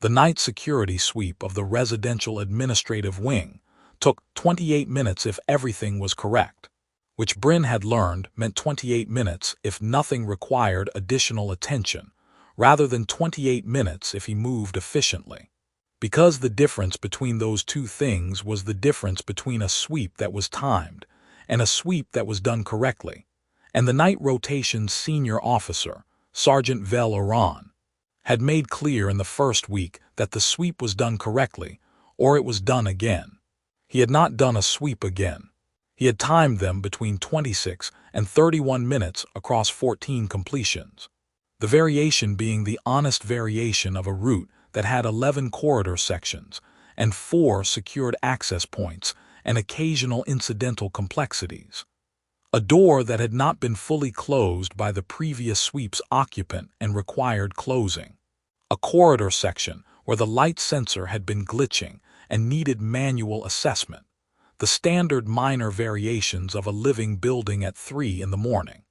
The night security sweep of the residential administrative wing took 28 minutes if everything was correct, which Bryn had learned meant 28 minutes if nothing required additional attention, rather than 28 minutes if he moved efficiently. Because the difference between those two things was the difference between a sweep that was timed and a sweep that was done correctly, and the night rotation's senior officer, Sergeant Vel Oran, had made clear in the first week that the sweep was done correctly, or it was done again. He had not done a sweep again. He had timed them between 26 and 31 minutes across 14 completions. The variation being the honest variation of a route that had 11 corridor sections and 4 secured access points and occasional incidental complexities. A door that had not been fully closed by the previous sweep's occupant and required closing. A corridor section where the light sensor had been glitching and needed manual assessment. The standard minor variations of a living building at 3 in the morning.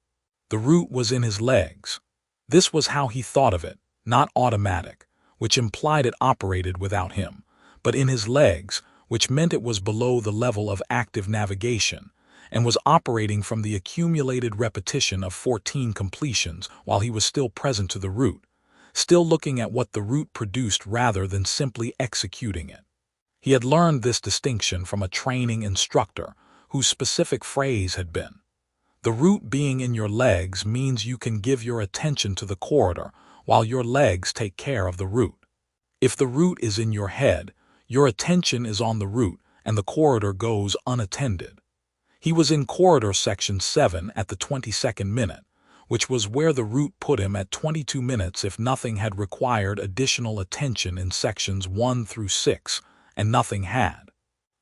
The route was in his legs. This was how he thought of it, not automatic, which implied it operated without him, but in his legs, which meant it was below the level of active navigation, and was operating from the accumulated repetition of 14 completions while he was still present to the route, still looking at what the route produced rather than simply executing it. He had learned this distinction from a training instructor whose specific phrase had been, "The route being in your legs means you can give your attention to the corridor while your legs take care of the route. If the route is in your head, your attention is on the route and the corridor goes unattended." He was in corridor section 7 at the 22nd minute, which was where the route put him at 22 minutes if nothing had required additional attention in sections 1 through 6, and nothing had.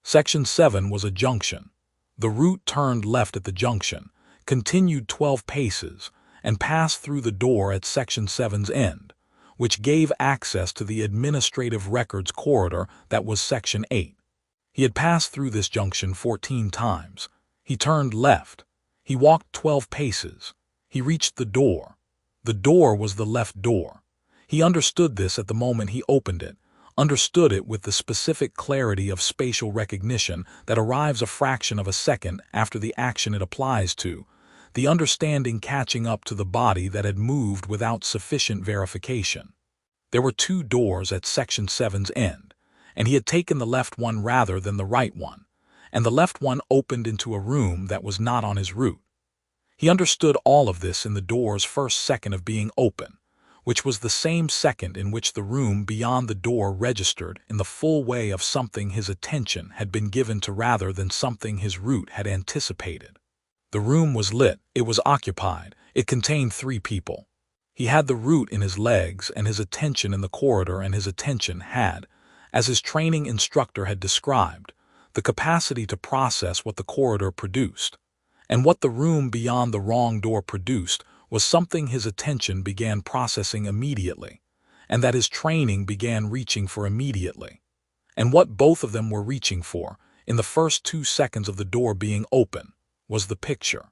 Section 7 was a junction. The route turned left at the junction, continued 12 paces, and passed through the door at section 7's end, which gave access to the administrative records corridor that was section 8. He had passed through this junction 14 times. He turned left. He walked 12 paces. He reached the door. The door was the left door. He understood this at the moment he opened it, understood it with the specific clarity of spatial recognition that arrives a fraction of a second after the action it applies to, the understanding catching up to the body that had moved without sufficient verification. There were 2 doors at section 7's end, and he had taken the left one rather than the right one, and the left one opened into a room that was not on his route. He understood all of this in the door's first second of being open, which was the same second in which the room beyond the door registered in the full way of something his attention had been given to rather than something his route had anticipated. The room was lit, it was occupied, it contained 3 people. He had the route in his legs and his attention in the corridor, and his attention had, as his training instructor had described, the capacity to process what the corridor produced. And what the room beyond the wrong door produced was something his attention began processing immediately, and that his training began reaching for immediately. And what both of them were reaching for, in the first 2 seconds of the door being open, was the picture.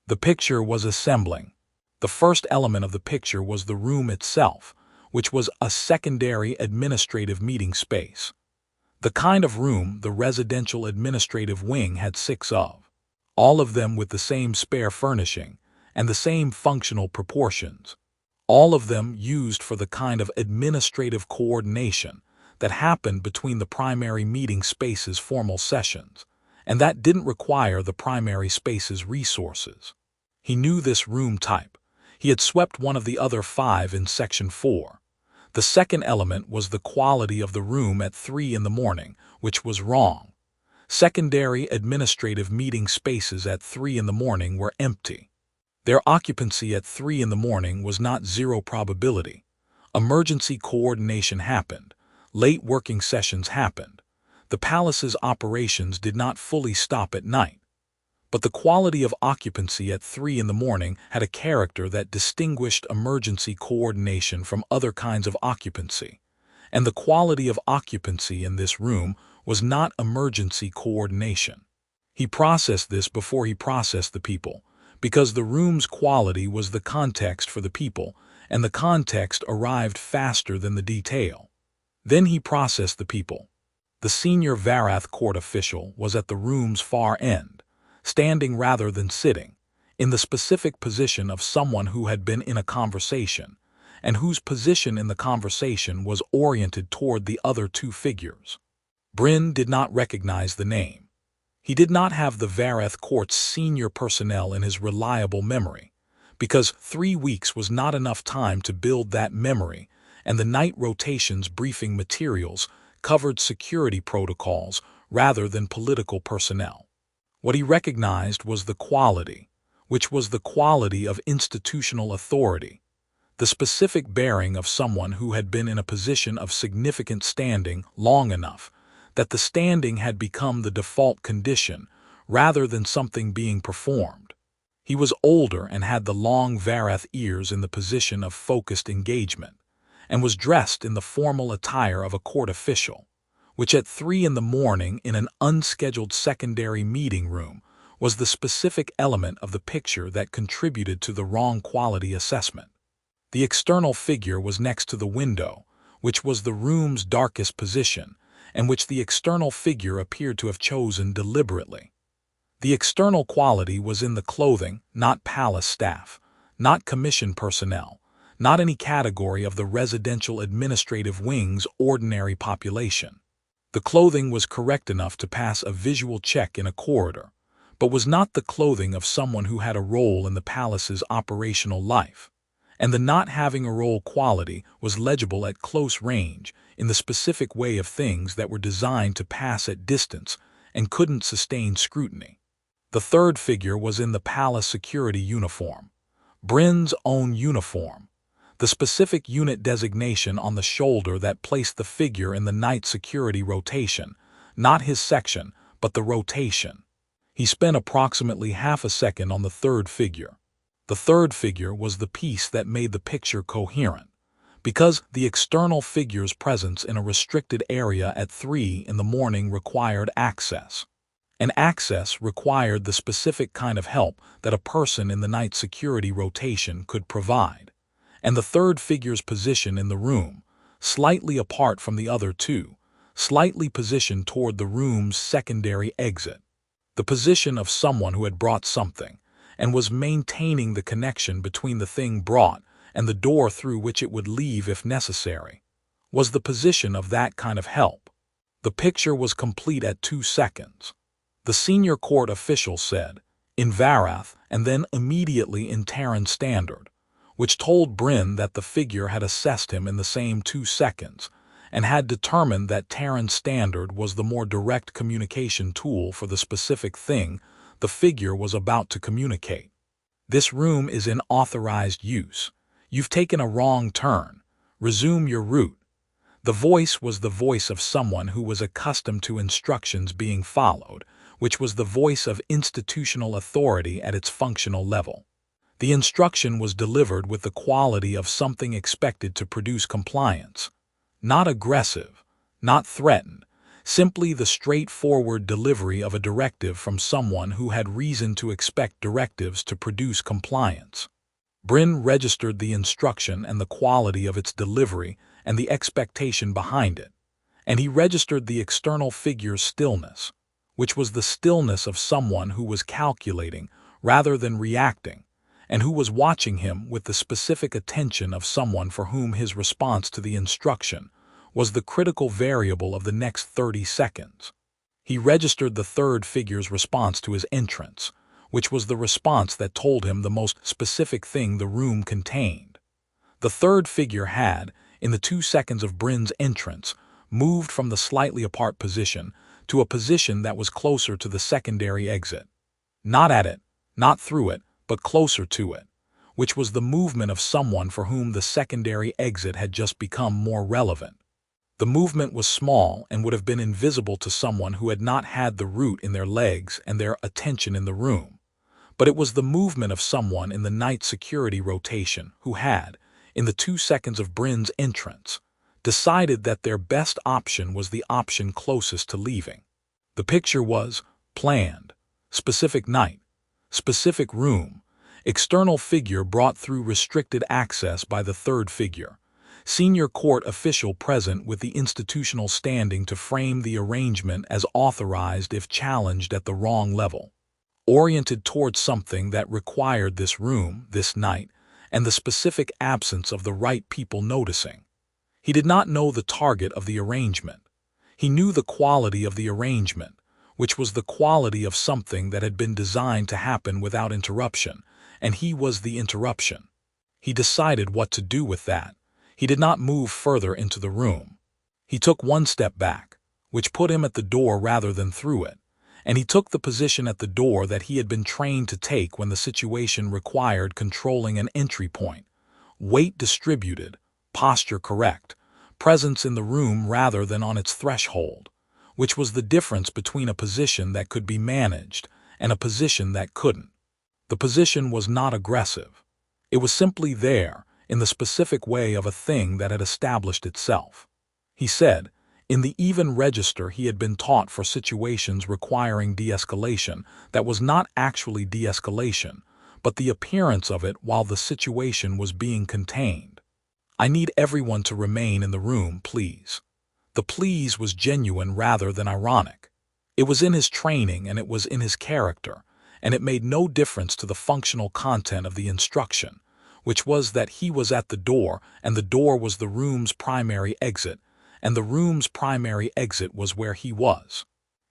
The picture was assembling. The first element of the picture was the room itself, which was a secondary administrative meeting space. The kind of room the residential administrative wing had 6 of. All of them with the same spare furnishing and the same functional proportions. All of them used for the kind of administrative coordination that happened between the primary meeting space's formal sessions, and that didn't require the primary space's resources. He knew this room type. He had swept one of the other 5 in section 4. The second element was the quality of the room at 3 in the morning, which was wrong. Secondary administrative meeting spaces at 3 in the morning were empty. Their occupancy at 3 in the morning was not 0 probability. Emergency coordination happened. Late working sessions happened. The palace's operations did not fully stop at night. But the quality of occupancy at 3 in the morning had a character that distinguished emergency coordination from other kinds of occupancy. And the quality of occupancy in this room was not emergency coordination. He processed this before he processed the people, because the room's quality was the context for the people, and the context arrived faster than the detail. Then he processed the people. The senior Varath court official was at the room's far end, standing rather than sitting, in the specific position of someone who had been in a conversation, and whose position in the conversation was oriented toward the other two figures. Bryn did not recognize the name. He did not have the Varath court's senior personnel in his reliable memory, because 3 weeks was not enough time to build that memory, and the night rotation's briefing materials covered security protocols rather than political personnel. What he recognized was the quality, which was the quality of institutional authority, the specific bearing of someone who had been in a position of significant standing long enough that the standing had become the default condition rather than something being performed. He was older and had the long Varath ears in the position of focused engagement, and was dressed in the formal attire of a court official, which at 3 in the morning in an unscheduled secondary meeting room was the specific element of the picture that contributed to the wrong quality assessment. The external figure was next to the window, which was the room's darkest position, and which the external figure appeared to have chosen deliberately. The external quality was in the clothing, not palace staff, not commission personnel, not any category of the residential administrative wing's ordinary population. The clothing was correct enough to pass a visual check in a corridor, but was not the clothing of someone who had a role in the palace's operational life. And the not having a role quality was legible at close range in the specific way of things that were designed to pass at distance and couldn't sustain scrutiny. The third figure was in the palace security uniform, Bryn's own uniform, the specific unit designation on the shoulder that placed the figure in the night security rotation, not his section, but the rotation. He spent approximately half a second on the third figure. The third figure was the piece that made the picture coherent, because the external figure's presence in a restricted area at 3 in the morning required access. And access required the specific kind of help that a person in the night security rotation could provide. And the third figure's position in the room, slightly apart from the other two, slightly positioned toward the room's secondary exit. The position of someone who had brought something, and was maintaining the connection between the thing brought and the door through which it would leave if necessary, was the position of that kind of help. The picture was complete at 2 seconds. The senior court official said, in Varath and then immediately in Terran Standard, which told Bryn that the figure had assessed him in the same 2 seconds and had determined that Terran Standard was the more direct communication tool for the specific thing the figure was about to communicate. This room is in authorized use. You've taken a wrong turn. Resume your route. The voice was the voice of someone who was accustomed to instructions being followed, which was the voice of institutional authority at its functional level. The instruction was delivered with the quality of something expected to produce compliance. Not aggressive, not threatened, simply the straightforward delivery of a directive from someone who had reason to expect directives to produce compliance. Bryn registered the instruction and the quality of its delivery and the expectation behind it, and he registered the external figure's stillness, which was the stillness of someone who was calculating rather than reacting, and who was watching him with the specific attention of someone for whom his response to the instruction was the critical variable of the next 30 seconds. He registered the third figure's response to his entrance, which was the response that told him the most specific thing the room contained. The third figure had, in the 2 seconds of Bryn's entrance, moved from the slightly apart position to a position that was closer to the secondary exit. Not at it, not through it, but closer to it, which was the movement of someone for whom the secondary exit had just become more relevant. The movement was small and would have been invisible to someone who had not had the root in their legs and their attention in the room, but it was the movement of someone in the night security rotation who had, in the 2 seconds of Bryn's entrance, decided that their best option was the option closest to leaving. The picture was planned, specific night, specific room, external figure brought through restricted access by the third figure, Senior court official present with the institutional standing to frame the arrangement as authorized if challenged at the wrong level. Oriented towards something that required this room, this night, and the specific absence of the right people noticing. He did not know the target of the arrangement. He knew the quality of the arrangement, which was the quality of something that had been designed to happen without interruption, and he was the interruption. He decided what to do with that. He did not move further into the room. He took one step back, which put him at the door rather than through it, and he took the position at the door that he had been trained to take when the situation required controlling an entry point. Weight distributed, posture correct, presence in the room rather than on its threshold, which was the difference between a position that could be managed and a position that couldn't. The position was not aggressive. It was simply there, in the specific way of a thing that had established itself. He said, in the even register he had been taught for situations requiring de-escalation that was not actually de-escalation, but the appearance of it while the situation was being contained. I need everyone to remain in the room, please. The please was genuine rather than ironic. It was in his training and it was in his character, and it made no difference to the functional content of the instruction, which was that he was at the door and the door was the room's primary exit, and the room's primary exit was where he was.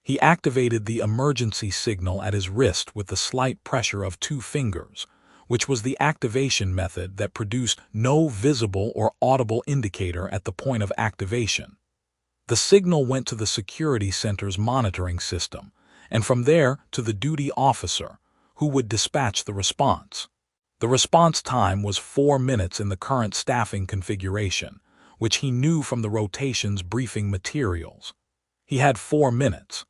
He activated the emergency signal at his wrist with the slight pressure of 2 fingers, which was the activation method that produced no visible or audible indicator at the point of activation. The signal went to the security center's monitoring system, and from there to the duty officer, who would dispatch the response. The response time was 4 minutes in the current staffing configuration, which he knew from the rotation's briefing materials. He had 4 minutes.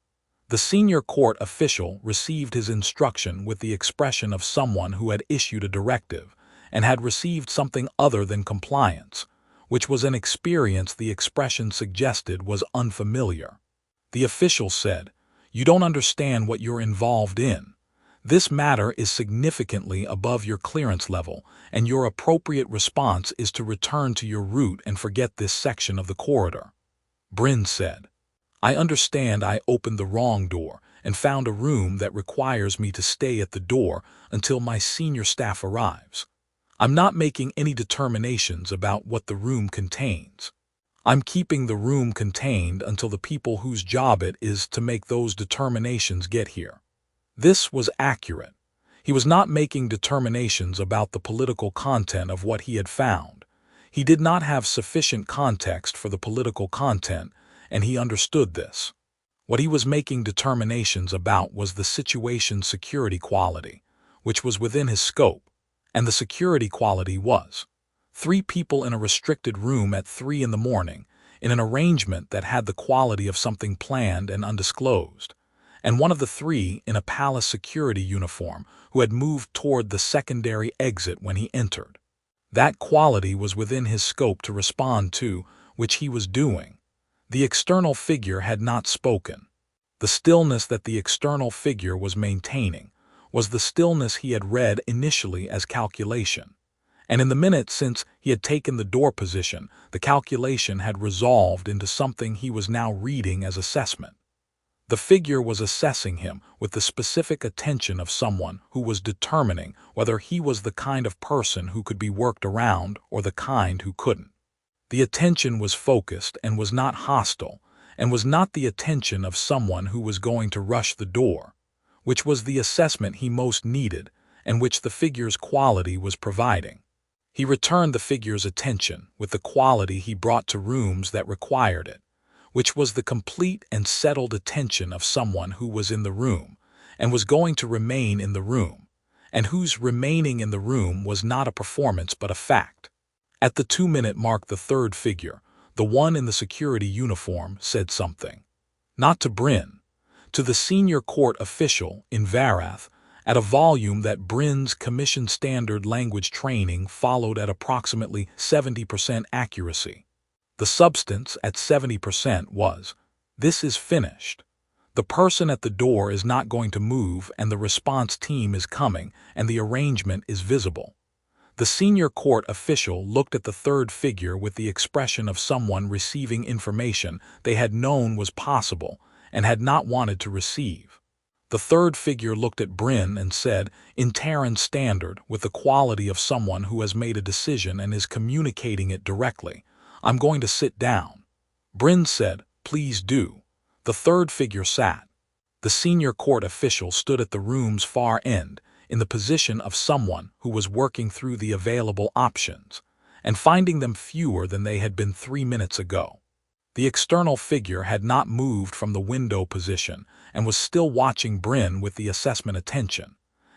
The senior court official received his instruction with the expression of someone who had issued a directive and had received something other than compliance, which was an experience the expression suggested was unfamiliar. The official said, "You don't understand what you're involved in. This matter is significantly above your clearance level, and your appropriate response is to return to your route and forget this section of the corridor." Bryn said, "I understand I opened the wrong door and found a room that requires me to stay at the door until my senior staff arrives. I'm not making any determinations about what the room contains. I'm keeping the room contained until the people whose job it is to make those determinations get here." This was accurate. He was not making determinations about the political content of what he had found. He did not have sufficient context for the political content, and he understood this. What he was making determinations about was the situation's security quality, which was within his scope, and the security quality was 3 people in a restricted room at 3 in the morning, in an arrangement that had the quality of something planned and undisclosed, and one of the 3 in a palace security uniform who had moved toward the secondary exit when he entered. That quality was within his scope to respond to, which he was doing. The external figure had not spoken. The stillness that the external figure was maintaining was the stillness he had read initially as calculation. And in the minute since he had taken the door position, the calculation had resolved into something he was now reading as assessment. The figure was assessing him with the specific attention of someone who was determining whether he was the kind of person who could be worked around or the kind who couldn't. The attention was focused and was not hostile, and was not the attention of someone who was going to rush the door, which was the assessment he most needed and which the figure's quality was providing. He returned the figure's attention with the quality he brought to rooms that required it, which was the complete and settled attention of someone who was in the room and was going to remain in the room, and whose remaining in the room was not a performance but a fact. At the 2-minute mark, the 3rd figure, the one in the security uniform, said something. Not to Bryn, to the senior court official in Varath, at a volume that Bryn's commission standard language training followed at approximately 70% accuracy. The substance at 70% was, "This is finished. The person at the door is not going to move and the response team is coming and the arrangement is visible. The senior court official looked at the third figure with the expression of someone receiving information they had known was possible and had not wanted to receive. The third figure looked at Bryn and said, in Terran standard, with the quality of someone who has made a decision and is communicating it directly, "I'm going to sit down." Bryn said, "Please do." The third figure sat. The senior court official stood at the room's far end, in the position of someone who was working through the available options, and finding them fewer than they had been 3 minutes ago. The external figure had not moved from the window position and was still watching Bryn with the assessment attention,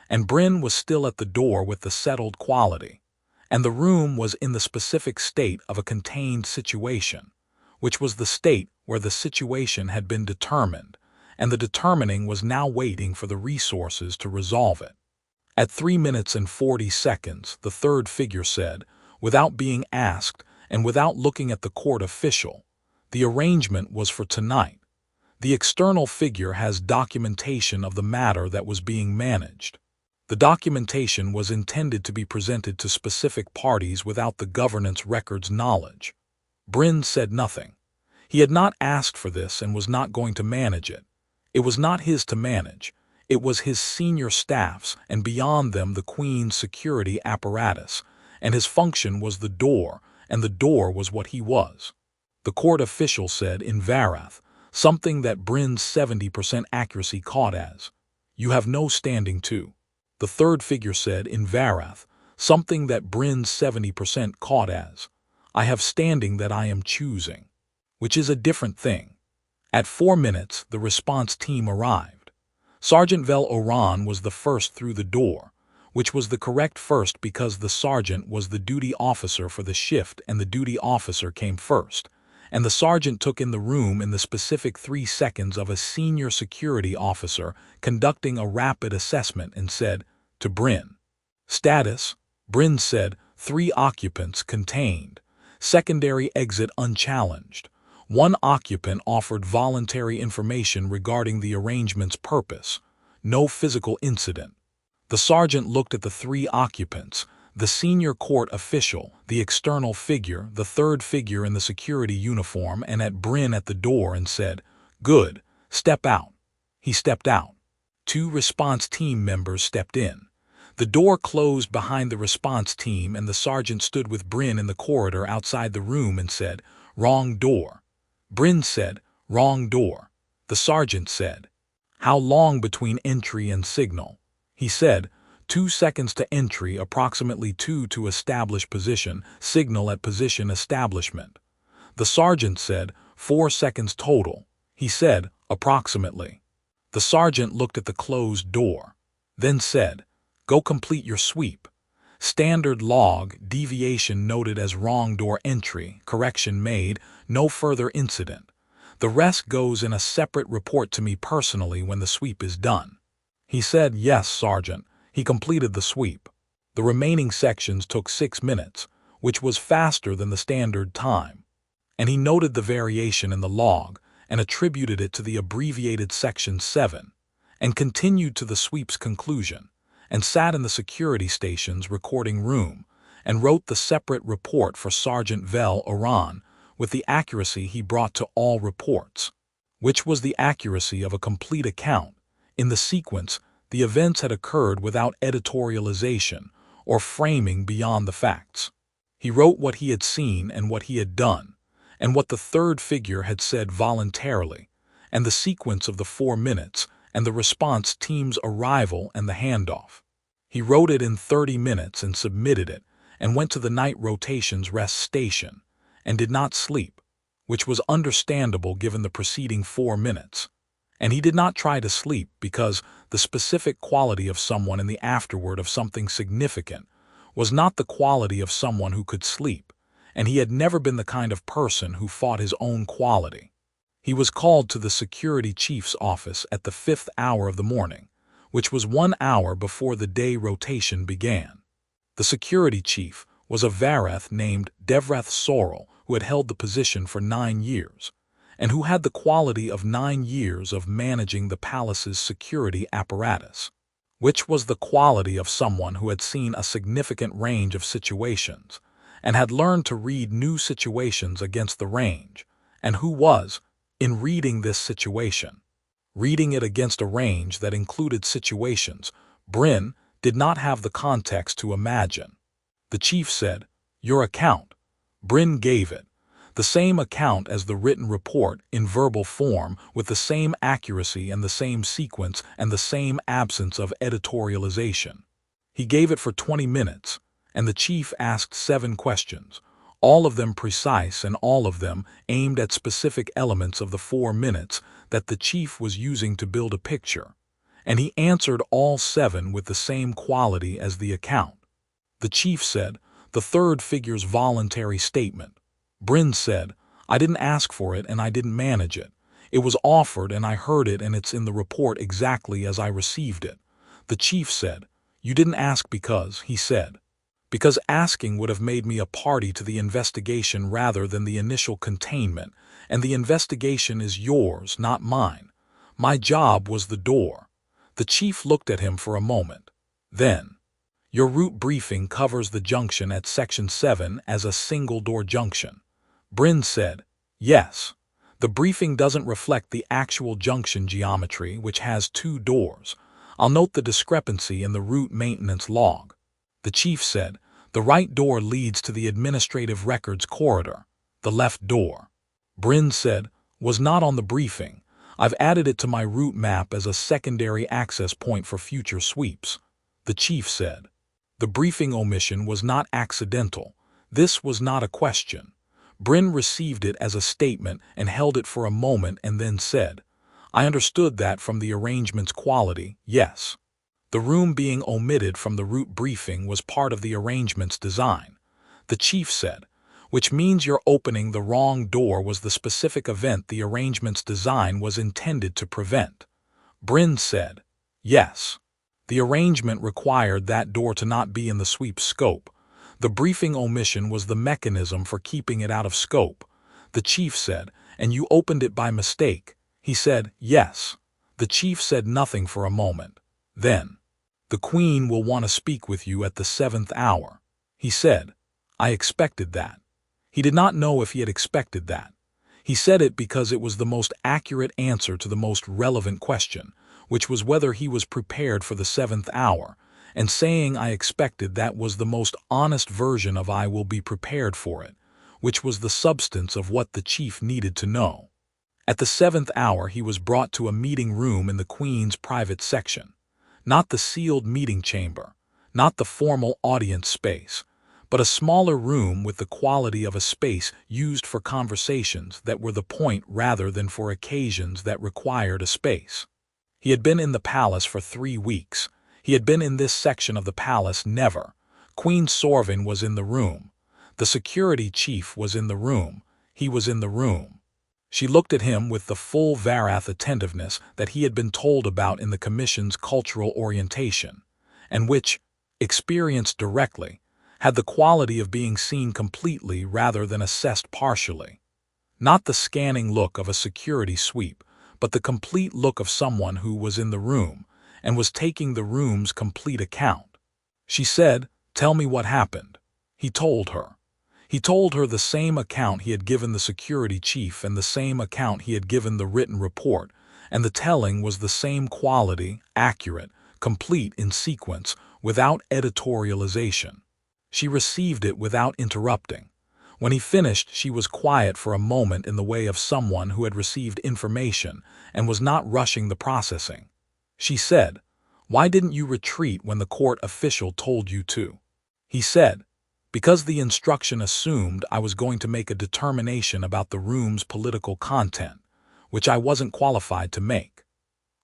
and Bryn was still at the door with the settled quality, and the room was in the specific state of a contained situation, which was the state where the situation had been determined, and the determining was now waiting for the resources to resolve it. At 3 minutes and 40 seconds, the third figure said, without being asked and without looking at the court official, "The arrangement was for tonight. The external figure has documentation of the matter that was being managed. The documentation was intended to be presented to specific parties without the governance record's knowledge." Bryn said nothing. He had not asked for this and was not going to manage it. It was not his to manage. It was his senior staff's, and beyond them the Queen's security apparatus, and his function was the door, and the door was what he was. The court official said in Varath, something that Bryn's 70% accuracy caught as, "You have no standing to." The third figure said in Varath, something that Bryn's 70% caught as, "I have standing that I am choosing," which is a different thing. At 4 minutes, the response team arrived. Sergeant Vel Oran was the first through the door, which was the correct first because the sergeant was the duty officer for the shift and the duty officer came first, and the sergeant took in the room in the specific 3 seconds of a senior security officer conducting a rapid assessment and said, to Bryn, "Status." Bryn said, 3 occupants contained. Secondary exit unchallenged. 1 occupant offered voluntary information regarding the arrangement's purpose. No physical incident. The sergeant looked at the 3 occupants, the senior court official, the external figure, the third figure in the security uniform, and at Bryn at the door and said, "Good, step out." He stepped out. 2 response team members stepped in. The door closed behind the response team and the sergeant stood with Bryn in the corridor outside the room and said, "Wrong door." Bryn said, "Wrong door." The sergeant said, "How long between entry and signal?" He said, 2 seconds to entry, approximately 2 to establish position, signal at position establishment. The sergeant said, 4 seconds total. He said, approximately. The sergeant looked at the closed door, then said, "Go complete your sweep. Standard log, deviation noted as wrong door entry, correction made, no further incident. The rest goes in a separate report to me personally when the sweep is done." He said, "Yes, Sergeant." He completed the sweep. The remaining sections took 6 minutes, which was faster than the standard time. And he noted the variation in the log and attributed it to the abbreviated Section 7, and continued to the sweep's conclusion, and sat in the security station's recording room, and wrote the separate report for Sergeant Vel Oran with the accuracy he brought to all reports, which was the accuracy of a complete account. In the sequence, the events had occurred without editorialization or framing beyond the facts. He wrote what he had seen and what he had done, and what the third figure had said voluntarily, and the sequence of the 4 minutes, and the response team's arrival and the handoff. He wrote it in 30 minutes and submitted it, and went to the night rotation's rest station, and did not sleep, which was understandable given the preceding 4 minutes. And he did not try to sleep because the specific quality of someone in the afterword of something significant was not the quality of someone who could sleep, and he had never been the kind of person who fought his own quality. He was called to the security chief's office at the 5th hour of the morning, which was 1 hour before the day rotation began. The security chief was a Varath named Devrath Sorrel, who had held the position for 9 years, and who had the quality of 9 years of managing the palace's security apparatus. which was the quality of someone who had seen a significant range of situations and had learned to read new situations against the range, and who was, in reading this situation, reading it against a range that included situations Bryn did not have the context to imagine. The chief said, "Your account." Bryn gave it, the same account as the written report in verbal form, with the same accuracy and the same sequence and the same absence of editorialization. He gave it for 20 minutes, and the chief asked 7 questions, all of them precise and all of them aimed at specific elements of the 4 minutes that the chief was using to build a picture, and he answered all 7 with the same quality as the account. The chief said, "The third figure's voluntary statement." Bryn said, "I didn't ask for it and I didn't manage it. It was offered and I heard it and it's in the report exactly as I received it." The chief said, "You didn't ask because," he said, "because asking would have made me a party to the investigation rather than the initial containment, and the investigation is yours, not mine. My job was the door." The chief looked at him for a moment. Then, "Your route briefing covers the junction at Section 7 as a single-door junction." Bryn said, "Yes. The briefing doesn't reflect the actual junction geometry, which has 2 doors. I'll note the discrepancy in the route maintenance log." The chief said, "The right door leads to the administrative records corridor. The left door," Bryn said, "was not on the briefing. I've added it to my route map as a secondary access point for future sweeps." The chief said, "The briefing omission was not accidental. This was not a question." Bryn received it as a statement and held it for a moment and then said, "I understood that from the arrangement's quality, yes. The room being omitted from the route briefing was part of the arrangement's design." The chief said, "Which means your opening the wrong door was the specific event the arrangement's design was intended to prevent." Bryn said, "Yes. The arrangement required that door to not be in the sweep's scope. The briefing omission was the mechanism for keeping it out of scope." The chief said, "And you opened it by mistake?" He said, "Yes." The chief said nothing for a moment. Then, "The Queen will want to speak with you at the 7th hour." He said, "I expected that." He did not know if he had expected that. He said it because it was the most accurate answer to the most relevant question, which was whether he was prepared for the 7th hour, and saying "I expected that" was the most honest version of "I will be prepared for it," which was the substance of what the chief needed to know. At the 7th hour he was brought to a meeting room in the Queen's private section. Not the sealed meeting chamber, not the formal audience space, but a smaller room with the quality of a space used for conversations that were the point rather than for occasions that required a space. He had been in the palace for 3 weeks. He had been in this section of the palace never. Queen Sorvin was in the room. The security chief was in the room. He was in the room. She looked at him with the full Varath attentiveness that he had been told about in the Commission's cultural orientation, and which, experienced directly, had the quality of being seen completely rather than assessed partially. Not the scanning look of a security sweep, but the complete look of someone who was in the room and was taking the room's complete account. She said, "Tell me what happened." He told her. He told her the same account he had given the security chief and the same account he had given the written report, and the telling was the same quality, accurate, complete in sequence, without editorialization. She received it without interrupting. When he finished, she was quiet for a moment in the way of someone who had received information and was not rushing the processing. She said, "Why didn't you retreat when the court official told you to?" He said, "Because the instruction assumed I was going to make a determination about the room's political content, which I wasn't qualified to make.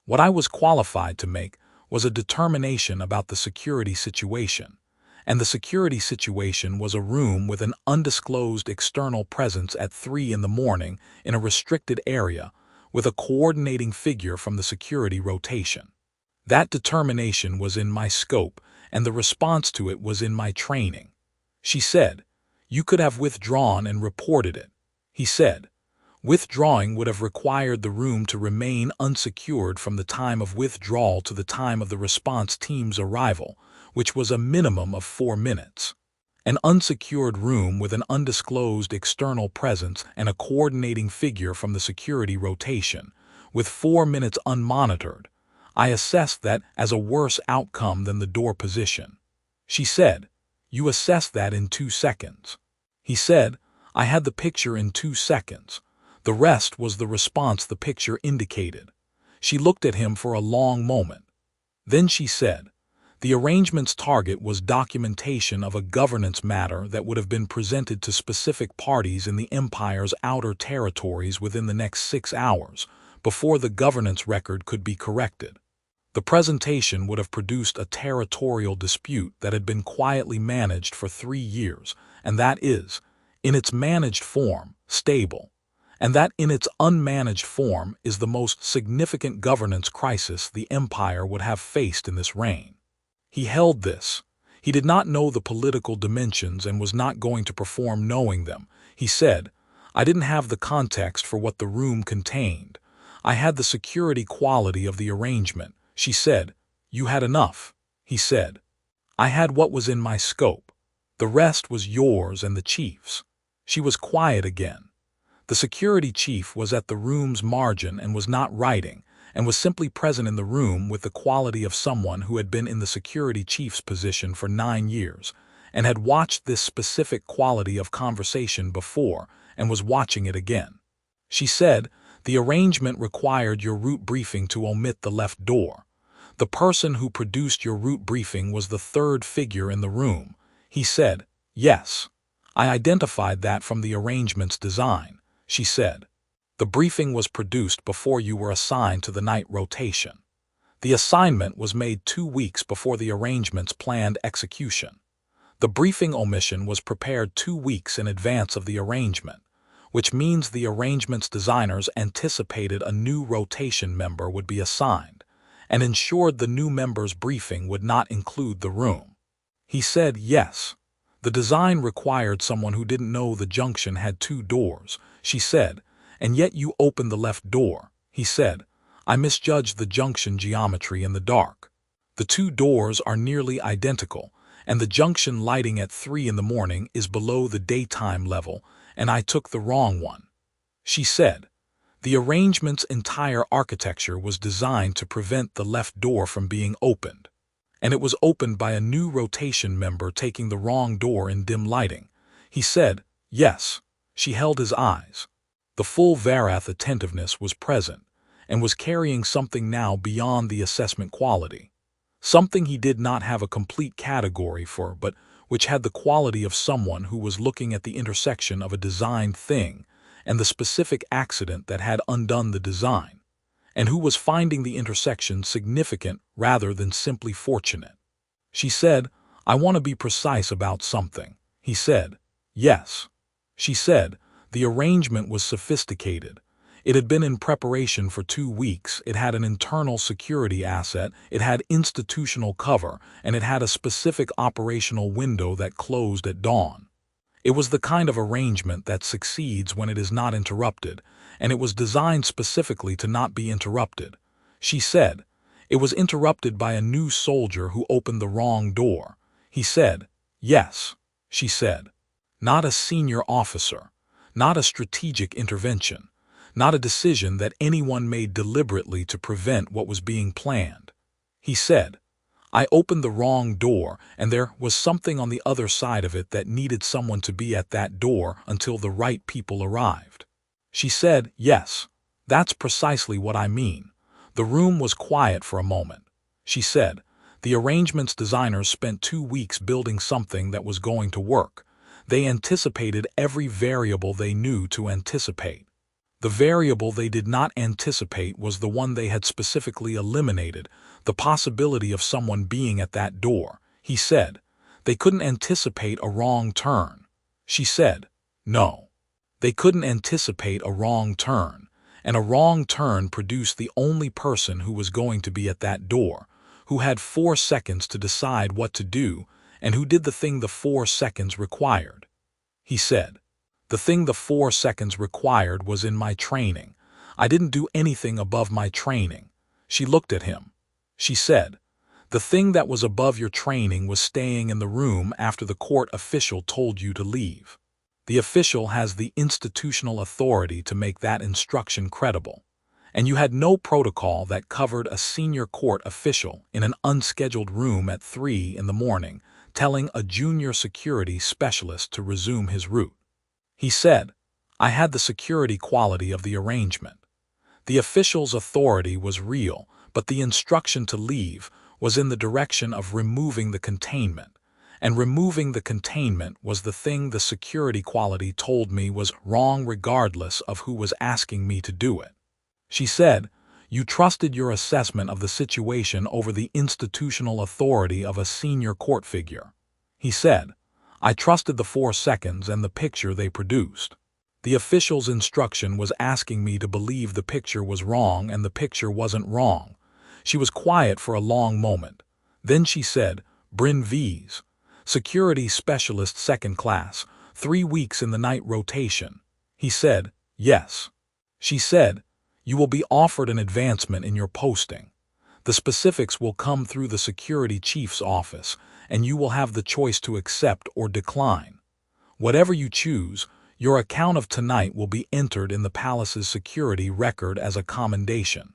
What I was qualified to make was a determination about the security situation, and the security situation was a room with an undisclosed external presence at 3 in the morning in a restricted area with a coordinating figure from the security rotation. That determination was in my scope, and the response to it was in my training." She said, "You could have withdrawn and reported it." He said, Withdrawing would have required the room to remain unsecured from the time of withdrawal to the time of the response team's arrival, which was a minimum of 4 minutes. An unsecured room with an undisclosed external presence and a coordinating figure from the security rotation, with 4 minutes unmonitored. I assessed that as a worse outcome than the door position. She said, "You assessed that in 2 seconds." He said, "I had the picture in 2 seconds. The rest was the response the picture indicated." She looked at him for a long moment. Then she said, "The arrangement's target was documentation of a governance matter that would have been presented to specific parties in the Empire's outer territories within the next 6 hours, before the governance record could be corrected. The presentation would have produced a territorial dispute that had been quietly managed for 3 years, and that is, in its managed form, stable, and that in its unmanaged form is the most significant governance crisis the Empire would have faced in this reign." He held this. He did not know the political dimensions and was not going to perform knowing them. He said, "I didn't have the context for what the room contained. I had the security quality of the arrangement." She said, "You had enough." He said, "I had what was in my scope. The rest was yours and the chief's." She was quiet again. The security chief was at the room's margin and was not writing, and was simply present in the room with the quality of someone who had been in the security chief's position for 9 years, and had watched this specific quality of conversation before, and was watching it again. She said, "The arrangement required your route briefing to omit the left door. The person who produced your route briefing was the third figure in the room." He said, "Yes. I identified that from the arrangement's design." She said, "The briefing was produced before you were assigned to the night rotation. The assignment was made 2 weeks before the arrangement's planned execution. The briefing omission was prepared 2 weeks in advance of the arrangement, which means the arrangement's designers anticipated a new rotation member would be assigned, and ensured the new member's briefing would not include the room." He said, "Yes. The design required someone who didn't know the junction had 2 doors." She said, "And yet you opened the left door." He said, "I misjudged the junction geometry in the dark. The 2 doors are nearly identical, and the junction lighting at 3 in the morning is below the daytime level, and I took the wrong one." She said, "The arrangement's entire architecture was designed to prevent the left door from being opened, and it was opened by a new rotation member taking the wrong door in dim lighting." He said, "Yes." She held his eyes. The full Varath attentiveness was present, and was carrying something now beyond the assessment quality. Something he did not have a complete category for, but which had the quality of someone who was looking at the intersection of a designed thing and the specific accident that had undone the design, and who was finding the intersection significant rather than simply fortunate. She said, "I want to be precise about something." He said, "Yes." She said, "The arrangement was sophisticated. It had been in preparation for 2 weeks, it had an internal security asset, it had institutional cover, and it had a specific operational window that closed at dawn. It was the kind of arrangement that succeeds when it is not interrupted, and it was designed specifically to not be interrupted." She said, "It was interrupted by a new soldier who opened the wrong door." He said, "Yes." She said, "Not a senior officer, not a strategic intervention, not a decision that anyone made deliberately to prevent what was being planned." He said, "I opened the wrong door, and there was something on the other side of it that needed someone to be at that door until the right people arrived." She said, "Yes, that's precisely what I mean." The room was quiet for a moment. She said, "The arrangement's designers spent 2 weeks building something that was going to work. They anticipated every variable they knew to anticipate. The variable they did not anticipate was the one they had specifically eliminated, the possibility of someone being at that door." He said, "They couldn't anticipate a wrong turn." She said, "No. They couldn't anticipate a wrong turn, and a wrong turn produced the only person who was going to be at that door, who had 4 seconds to decide what to do, and who did the thing the 4 seconds required." He said, The thing the 4 seconds required was in my training. I didn't do anything above my training. She looked at him. She said, "The thing that was above your training was staying in the room after the court official told you to leave. The official has the institutional authority to make that instruction credible. And you had no protocol that covered a senior court official in an unscheduled room at 3 in the morning telling a junior security specialist to resume his route." He said, "I had the security quality of the arrangement. The official's authority was real, but the instruction to leave was in the direction of removing the containment, and removing the containment was the thing the security quality told me was wrong regardless of who was asking me to do it." She said, "You trusted your assessment of the situation over the institutional authority of a senior court figure." He said, "I trusted the 4 seconds and the picture they produced. The official's instruction was asking me to believe the picture was wrong and the picture wasn't wrong." She was quiet for a long moment. Then she said, "Bryn V's, security specialist 2nd class, 3 weeks in the night rotation." He said, "Yes." She said, "You will be offered an advancement in your posting. The specifics will come through the security chief's office, and you will have the choice to accept or decline. Whatever you choose, your account of tonight will be entered in the palace's security record as a commendation."